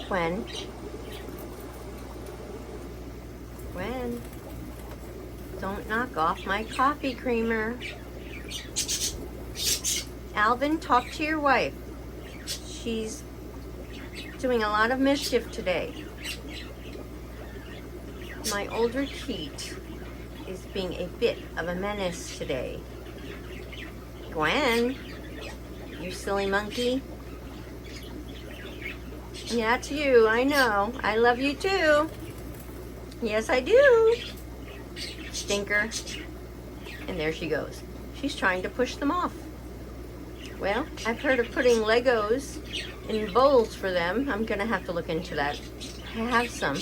Gwen. Gwen. Don't knock off my coffee creamer. Alvin, talk to your wife. She's doing a lot of mischief today. My older Keat is being a bit of a menace today. Gwen, you silly monkey. Yeah, it's you, I know. I love you too. Yes, I do. Stinker. And there she goes. She's trying to push them off. Well, I've heard of putting Legos in bowls for them. I'm gonna have to look into that. I have some.